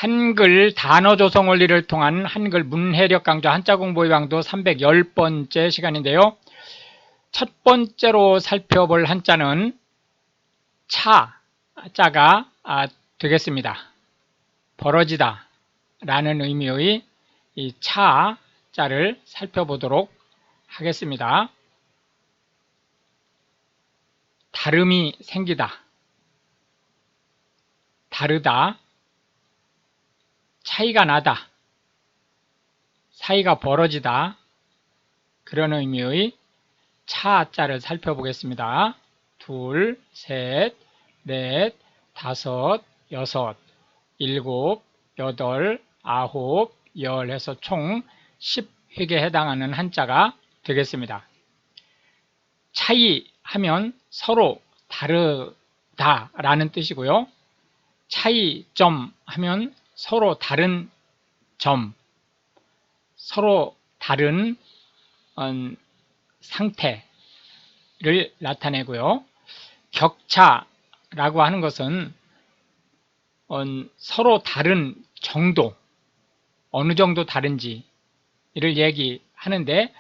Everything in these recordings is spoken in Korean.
한글 단어 조성 원리를 통한 한글 문해력 강좌 한자 공부의 강도 310번째 시간인데요. 첫 번째로 살펴볼 한자는 자가 되겠습니다. 벌어지다 라는 의미의 이 자를 살펴보도록 하겠습니다. 다름이 생기다, 다르다, 차이가 나다, 사이가 벌어지다, 그런 의미의 자자를 살펴보겠습니다. 둘, 셋, 넷, 다섯, 여섯, 일곱, 여덟, 아홉, 열 해서 총 10획에 해당하는 한자가 되겠습니다. 차이 하면 서로 다르다 라는 뜻이고요. 차이점 하면 서로 다른 점, 서로 다른 상태를 나타내고요. 격차라고 하는 것은 서로 다른 정도, 어느 정도 다른지를 얘기하는데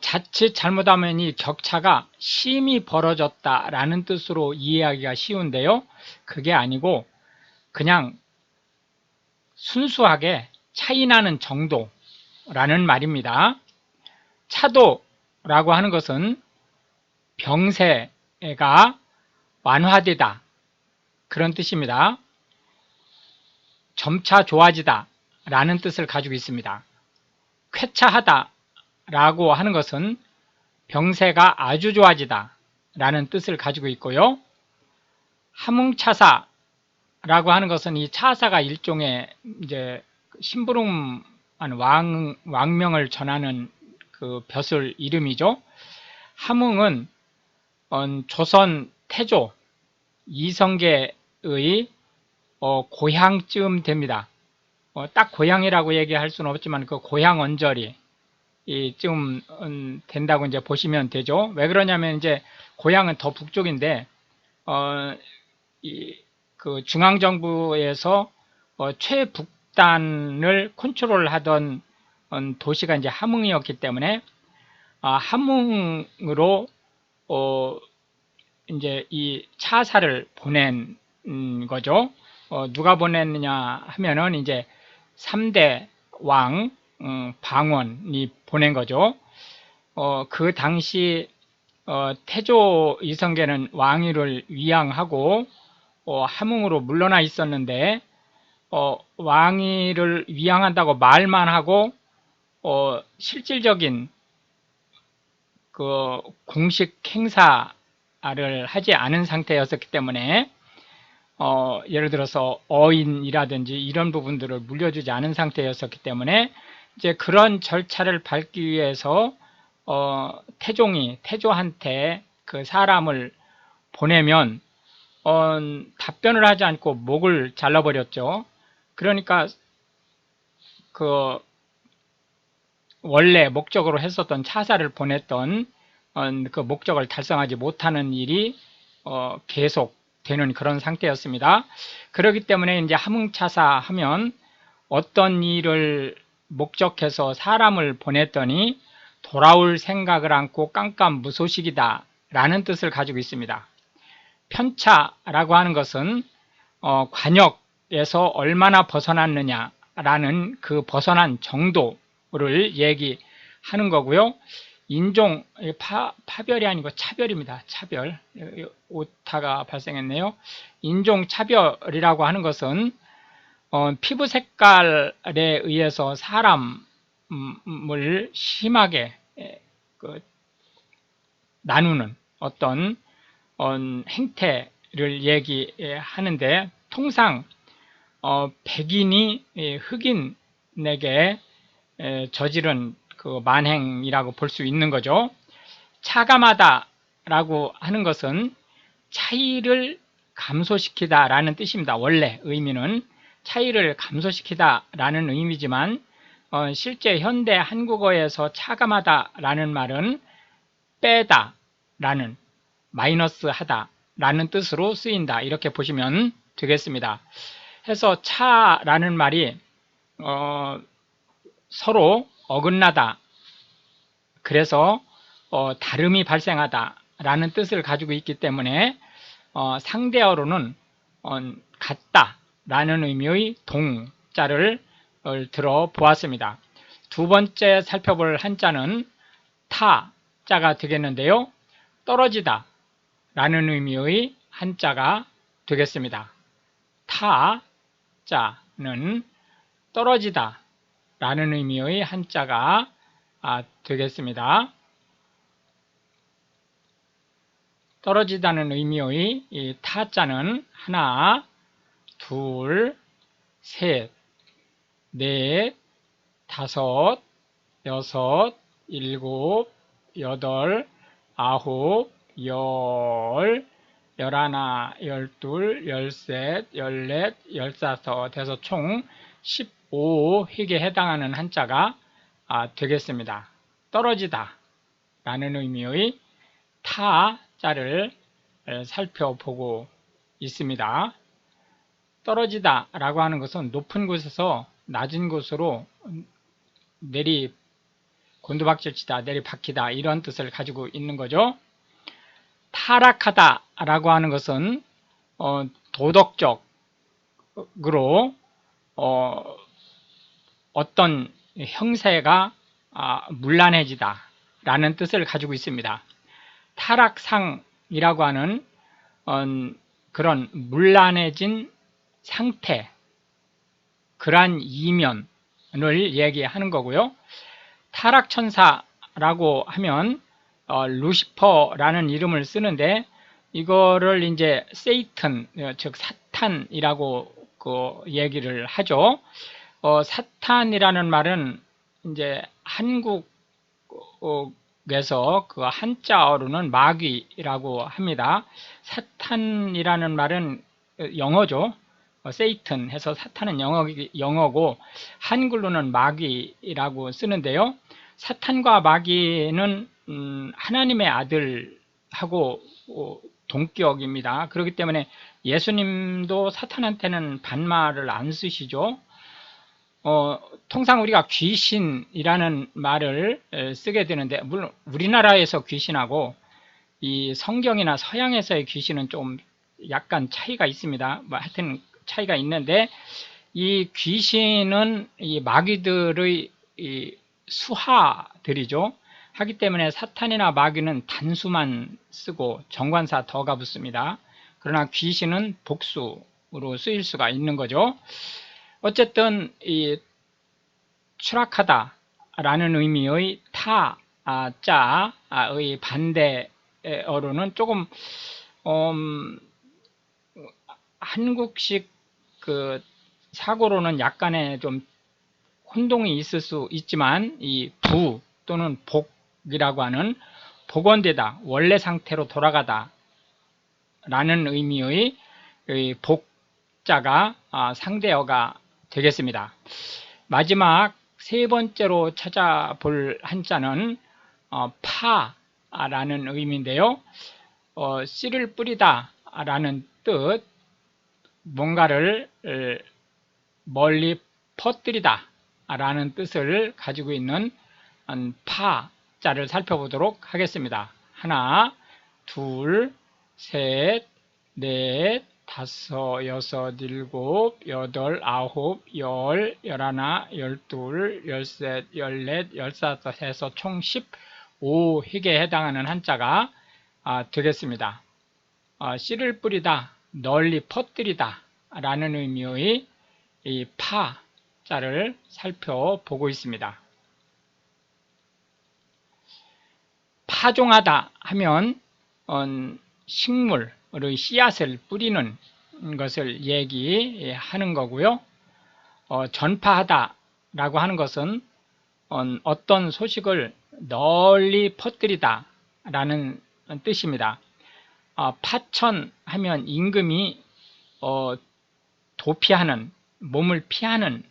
자칫 잘못하면 이 격차가 심히 벌어졌다라는 뜻으로 이해하기가 쉬운데요. 그게 아니고 그냥 순수하게 차이나는 정도라는 말입니다. 차도라고 하는 것은 병세가 완화되다 그런 뜻입니다. 점차 좋아지다 라는 뜻을 가지고 있습니다. 쾌차하다 라고 하는 것은 병세가 아주 좋아지다 라는 뜻을 가지고 있고요. 하뭉차사 라고 하는 것은 이 차사가 일종의 이제 심부름한 왕명을 전하는 그 벼슬 이름이죠. 하뭉은 조선 태조 이성계의 고향쯤 됩니다. 딱 고향이라고 얘기할 수는 없지만 그 고향 언저리 쯤 된다고 이제 보시면 되죠. 왜 그러냐면 이제 고향은 더 북쪽인데 그 중앙정부에서 최북단을 컨트롤하던 도시가 이제 함흥이었기 때문에 함흥으로 이제 이 차사를 보낸 거죠. 누가 보냈느냐 하면은 이제 3대 왕 방원이 보낸 거죠. 그 당시 태조 이성계는 왕위를 위양하고 함흥으로 물러나 있었는데 왕위를 위양한다고 말만 하고 실질적인 그 공식 행사를 하지 않은 상태였었기 때문에 예를 들어서 어인이라든지 이런 부분들을 물려주지 않은 상태였었기 때문에 이제 그런 절차를 밟기 위해서 태조한테 그 사람을 보내면 답변을 하지 않고 목을 잘라버렸죠. 그러니까 그 원래 목적으로 했었던 차사를 보냈던 그 목적을 달성하지 못하는 일이 계속 되는 그런 상태였습니다. 그렇기 때문에 이제 함흥차사 하면 어떤 일을 목적해서 사람을 보냈더니 돌아올 생각을 않고 깜깜무소식이다 라는 뜻을 가지고 있습니다. 편차라고 하는 것은 관역에서 얼마나 벗어났느냐 라는 그 벗어난 정도를 얘기하는 거고요. 인종, 파별이 아니고 차별입니다. 차별. 오타가 발생했네요. 인종 차별이라고 하는 것은 피부 색깔에 의해서 사람을 심하게 나누는 어떤 행태를 얘기하는데 통상 백인이 흑인에게 저지른 그 만행이라고 볼 수 있는 거죠. 차감하다 라고 하는 것은 차이를 감소시키다 라는 뜻입니다. 원래 의미는 차이를 감소시키다 라는 의미지만 실제 현대 한국어에서 차감하다 라는 말은 빼다 라는 마이너스 하다 라는 뜻으로 쓰인다 이렇게 보시면 되겠습니다. 해서 차라는 말이 서로 어긋나다, 그래서 다름이 발생하다 라는 뜻을 가지고 있기 때문에 상대어로는 같다 라는 의미의 동자를 들어 보았습니다. 두 번째 살펴볼 한자는 타자가 되겠는데요. 떨어지다 라는 의미의 한자가 되겠습니다. 타자는 떨어지다 라는 의미의 한자가 되겠습니다. 떨어지다는 의미의 이 타자는 하나, 둘, 셋, 넷, 다섯, 여섯, 일곱, 여덟, 아홉, 열, 열하나, 열둘, 열셋, 열넷, 열다섯 해서 총 15획에 해당하는 한자가 되겠습니다. 떨어지다 라는 의미의 타자를 살펴보고 있습니다. 떨어지다 라고 하는 것은 높은 곳에서 낮은 곳으로 곤두박질치다, 내리박히다 이런 뜻을 가지고 있는 거죠. 타락하다 라고 하는 것은 도덕적으로 어떤 형세가 문란해지다 라는 뜻을 가지고 있습니다. 타락상이라고 하는 그런 문란해진 상태, 그러한 이면을 얘기하는 거고요. 타락천사라고 하면 루시퍼라는 이름을 쓰는데 이거를 이제 세이튼, 즉 사탄이라고 얘기를 하죠. 사탄이라는 말은 이제 한국에서 그 한자어로는 마귀라고 합니다. 사탄이라는 말은 영어죠. 세이튼 해서 사탄은 영어고 한글로는 마귀라고 쓰는데요. 사탄과 마귀는 하나님의 아들하고 동격입니다. 그렇기 때문에 예수님도 사탄한테는 반말을 안 쓰시죠. 통상 우리가 귀신이라는 말을 쓰게 되는데, 물론 우리나라에서 귀신하고 이 성경이나 서양에서의 귀신은 좀 약간 차이가 있습니다. 하여튼 차이가 있는데, 이 귀신은 이 마귀들의 이 수하들이죠. 하기 때문에 사탄이나 마귀는 단수만 쓰고 정관사 더가 붙습니다. 그러나 귀신은 복수로 쓰일 수가 있는 거죠. 어쨌든 이 추락하다 라는 의미의 타자의 반대어로는 조금 한국식 그 사고로는 약간의 좀 혼동이 있을 수 있지만, 이 부 또는 복이라고 하는 복원되다, 원래 상태로 돌아가다 라는 의미의 복자가 상대어가 되겠습니다. 마지막 세 번째로 찾아볼 한자는 파라는 의미인데요. 씨를 뿌리다 라는 뜻, 뭔가를 멀리 퍼뜨리다 라는 뜻을 가지고 있는 파자를 살펴보도록 하겠습니다. 하나, 둘, 셋, 넷, 다섯, 여섯, 일곱, 여덟, 아홉, 열, 열하나, 열둘, 열셋, 열넷, 열다섯 해서 총 15획에 해당하는 한자가 되겠습니다. 씨를 뿌리다, 널리 퍼뜨리다 라는 의미의 이 파자를 살펴보고 있습니다. 파종하다 하면 식물의 씨앗을 뿌리는 것을 얘기하는 거고요. 전파하다 라고 하는 것은 어떤 소식을 널리 퍼뜨리다 라는 뜻입니다. 파천 하면 임금이 도피하는, 몸을 피하는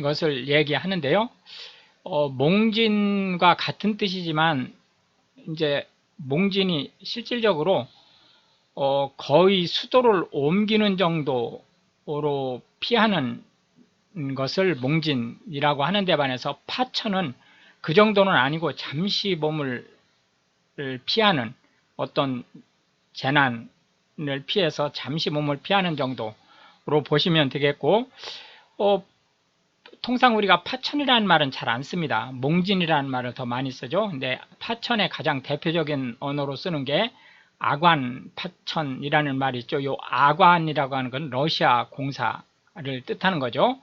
것을 얘기하는데요. 몽진과 같은 뜻이지만 이제 몽진이 실질적으로 거의 수도를 옮기는 정도 상대어로 피하는 것을 몽진이라고 하는 데 반해서 파천은 그 정도는 아니고 잠시 몸을 피하는 어떤 재난을 피해서 잠시 몸을 피하는 정도로 보시면 되겠고, 통상 우리가 파천이라는 말은 잘 안 씁니다. 몽진이라는 말을 더 많이 쓰죠. 근데 파천의 가장 대표적인 언어로 쓰는 게 아관 파천이라는 말이 있죠. 이 아관이라고 하는 건 러시아 공사를 뜻하는 거죠.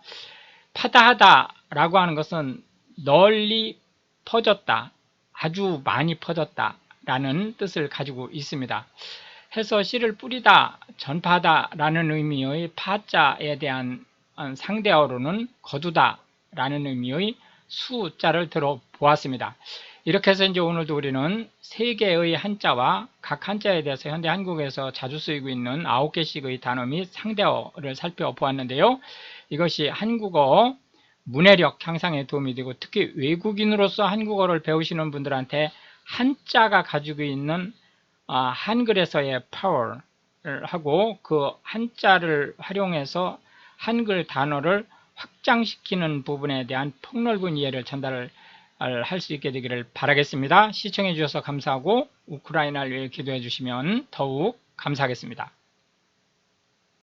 파다하다라고 하는 것은 널리 퍼졌다, 아주 많이 퍼졌다 라는 뜻을 가지고 있습니다. 해서 씨를 뿌리다, 전파하다 라는 의미의 파자에 대한 상대어로는 거두다 라는 의미의 수자를 들어보았습니다. 이렇게 해서 이제 오늘도 우리는 세 개의 한자와 각 한자에 대해서 현대 한국에서 자주 쓰이고 있는 9개씩의 단어 및 상대어를 살펴보았는데요. 이것이 한국어 문해력 향상에 도움이 되고, 특히 외국인으로서 한국어를 배우시는 분들한테 한자가 가지고 있는 한글에서의 파워를 하고 그 한자를 활용해서 한글 단어를 확장시키는 부분에 대한 폭넓은 이해를 전달을 할 수 있게 되기를 바라겠습니다. 시청해 주셔서 감사하고 우크라이나를 위해 기도해 주시면 더욱 감사하겠습니다.